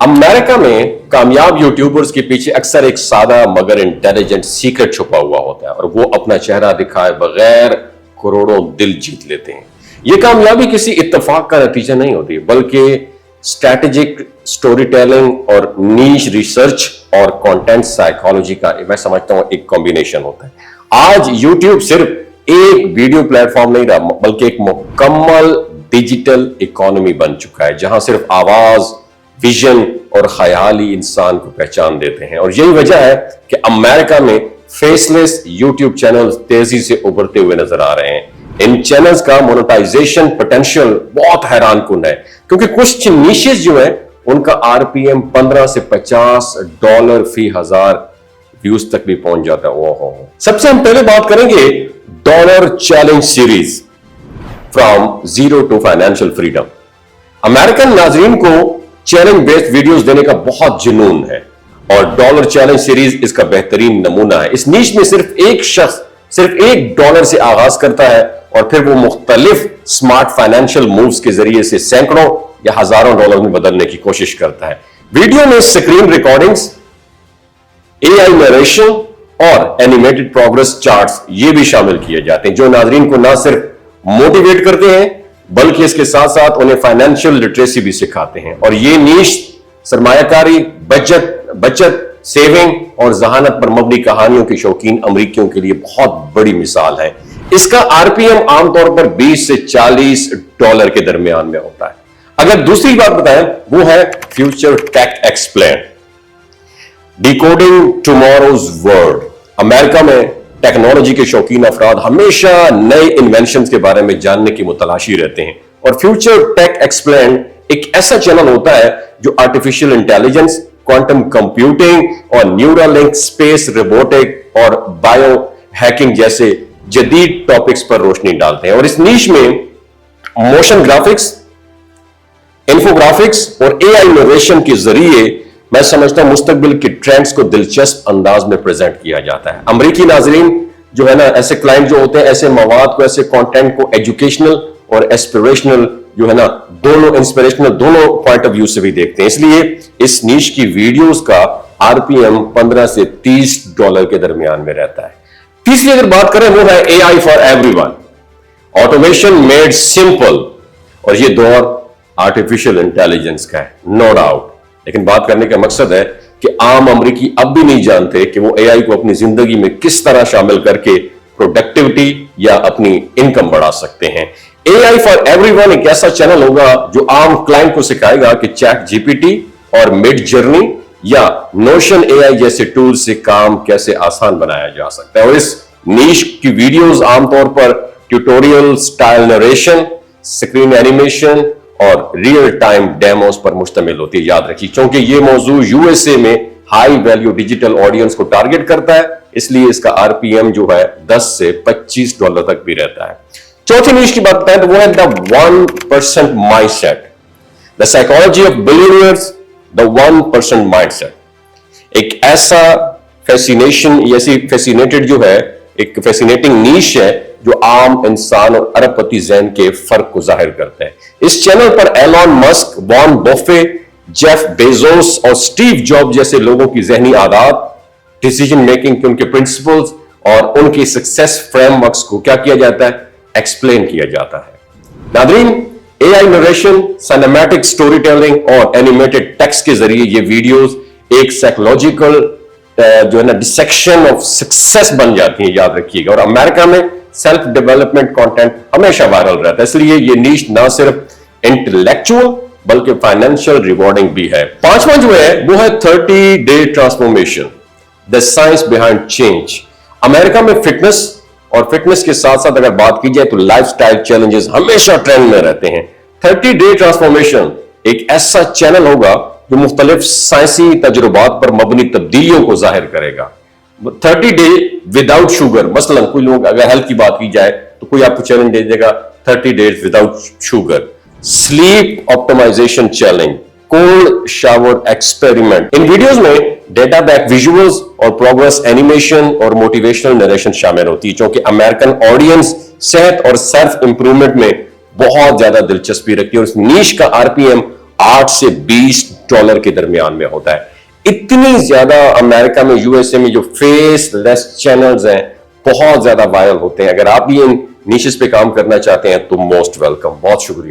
America में कामयाब YouTubers के पीछे अक्सर एक सादा मगर इंटेलिजेंट सीक्रेट छुपा हुआ होता है और वो अपना चेहरा दिखाए बगैर करोड़ों दिल जीत लेते हैं। ये कामयाबी किसी इत्तेफाक का नतीजा नहीं होती बल्कि स्ट्रैटेजिक स्टोरी टेलिंग और नीश रिसर्च और कंटेंट साइकोलॉजी का मैं समझता हूं एक कॉम्बिनेशन होता है। आज यूट्यूब सिर्फ एक वीडियो प्लेटफॉर्म नहीं रहा बल्कि एक मुकम्मल डिजिटल इकोनॉमी बन चुका है जहां सिर्फ आवाज, विजन और ख्याल ही इंसान को पहचान देते हैं। और यही वजह है कि अमेरिका में फेसलेस यूट्यूब चैनल तेजी से उभरते हुए नजर आ रहे हैं। इन चैनल्स का मोनेटाइजेशन पोटेंशियल बहुत हैरान कुन है क्योंकि कुछ नीशेस जो है उनका आरपीएम 15 से $50 फी हजार व्यूज तक भी पहुंच जाता है। ओहो, सबसे हम पहले बात करेंगे dollar challenge series from zero to financial freedom. American नाजरीन को चैलेंज बेस्ड वीडियोस देने का बहुत जुनून है और डॉलर चैलेंज सीरीज इसका बेहतरीन नमूना है। इस नीश में सिर्फ एक शख्स सिर्फ $1 से आगाज करता है और फिर वो मुख्तलिफ स्मार्ट फाइनेंशियल मूव्स के जरिए से सैकड़ों या हजारों डॉलर में बदलने की कोशिश करता है। वीडियो में स्क्रीन रिकॉर्डिंग्स, एआई नरेशन और एनिमेटेड प्रोग्रेस चार्ट्स ये भी शामिल किए जाते हैं जो नाजरीन को ना सिर्फ मोटिवेट करते हैं बल्कि इसके साथ साथ उन्हें फाइनेंशियल लिटरेसी भी सिखाते हैं। और ये नीश सरमायाकारी, बचत, सेविंग और जहानत पर मबनी कहानियों के शौकीन अमरीकियों के लिए बहुत बड़ी मिसाल है। इसका आरपीएम आमतौर पर $20 से $40 के दरमियान में होता है। अगर दूसरी बात बताएं वो है future tech explain, decoding tomorrow's world. America में टेक्नोलॉजी के शौकीन अफराद हमेशा नए इन्वेंशंस के बारे में जानने की मुतलाशी रहते हैं और फ्यूचर टेक एक्सप्लेन एक ऐसा चैनल होता है जो आर्टिफिशियल इंटेलिजेंस, क्वांटम कंप्यूटिंग और न्यूरल लिंक, स्पेस, रोबोटिक और बायो हैकिंग जैसे जदीद टॉपिक्स पर रोशनी डालते हैं। और इस नीश में मोशन ग्राफिक्स, इंफोग्राफिक्स और एआई इनोवेशन के जरिए मैं समझता हूं मुस्तकबिल के ट्रेंड्स को दिलचस्प अंदाज में प्रेजेंट किया जाता है। अमेरिकी नाजरीन जो है ना, ऐसे क्लाइंट जो होते हैं ऐसे मवाद को, ऐसे कंटेंट को एजुकेशनल और एस्पिरेशनल जो है ना, दोनों इंस्पिरेशनल, दोनों पॉइंट ऑफ व्यू से भी देखते हैं। इसलिए इस नीश की वीडियोस का आरपीएम $15 से $30 के दरमियान में रहता है। तीसरी अगर बात करें वो है AI for everyone, automation made simple. और ये दौर आर्टिफिशियल इंटेलिजेंस का है, नो डाउट। लेकिन बात करने का मकसद है कि आम अमरीकी अब भी नहीं जानते कि वो एआई को अपनी जिंदगी में किस तरह शामिल करके प्रोडक्टिविटी या अपनी इनकम बढ़ा सकते हैं। एआई फॉर एवरीवन एक ऐसा चैनल होगा जो आम क्लाइंट को सिखाएगा कि चैट जीपीटी और मिड जर्नी या नोशन एआई जैसे टूल से काम कैसे आसान बनाया जा सकता है। और इस नीश की वीडियोस आमतौर पर tutorial style narration, screen animation और रियल टाइम डेमोस पर मुश्तमिल होती है। याद रखिए क्योंकि ये मौजू यूएसए में हाई वैल्यू डिजिटल ऑडियंस को टारगेट करता है, इसलिए इसका आरपीएम जो है $10 से $25 तक भी रहता है। चौथी नीश की बात करें तो वो है the 1% mindset, the psychology of billionaires, the 1% mindset. एक ऐसा फैसिनेटेड जो है, एक फैसिनेटिंग नीश है जो आम इंसान और अरबपति ज़हन के फर्क को जाहिर करता है। इस चैनल पर Elon Musk, Warren Buffett, Jeff Bezos और स्टीव जॉब जैसे लोगों की ज़हनी आदत, डिसीजन मेकिंग के उनके प्रिंसिपल्स और उनकी सक्सेस फ्रेमवर्क्स को क्या किया जाता है, एक्सप्लेन किया जाता है। Nadreen, AI narration, cinematic story telling और एनिमेटेड टेक्स्ट के जरिए ये वीडियोस एक साइकोलॉजिकल जो है ना डिसेक्शन ऑफ सक्सेस बन जाती है। याद रखिएगा। और अमेरिका में सेल्फ डेवलपमेंट कंटेंट हमेशा वायरल रहता है, इसलिए ये नीश ना सिर्फ इंटेलेक्चुअल बल्कि फाइनेंशियल रिवॉर्डिंग भी है। पांचवा जो है वो है 30 day transformation, the science behind change. America में फिटनेस और फिटनेस के साथ साथ अगर बात की जाए तो लाइफस्टाइल चैलेंजेस हमेशा ट्रेंड में रहते हैं। 30 डे ट्रांसफॉर्मेशन एक ऐसा चैनल होगा जो मुख्तलिफ साइंसी तजुर्बात पर मबनी तब्दीलियों को जाहिर करेगा। 30 डे विदाउट शुगर, मसलन कोई लोग अगर हेल्थ की बात की जाए तो कोई आपको चैलेंज दे देगा 30 days without sugar, sleep optimization challenge, cold shower experiment. इन वीडियोस में डेटा बैक विजुअल्स और प्रोग्रेस एनिमेशन और मोटिवेशनल नरेशन शामिल होती है क्योंकि अमेरिकन ऑडियंस सेहत और सेल्फ इंप्रूवमेंट में बहुत ज्यादा दिलचस्पी रखती है। और इस नीश का आरपीएम $8 से ڈالر کے درمیان میں ہوتا ہے. اتنی زیادہ امریکہ میں یو ایس اے میں جو فیس لیس چینلز ہیں بہت زیادہ وائرل ہوتے ہیں. اگر آپ بھی ان نیشز پہ کام کرنا چاہتے ہیں تو موسٹ ویلکم. بہت شکریہ.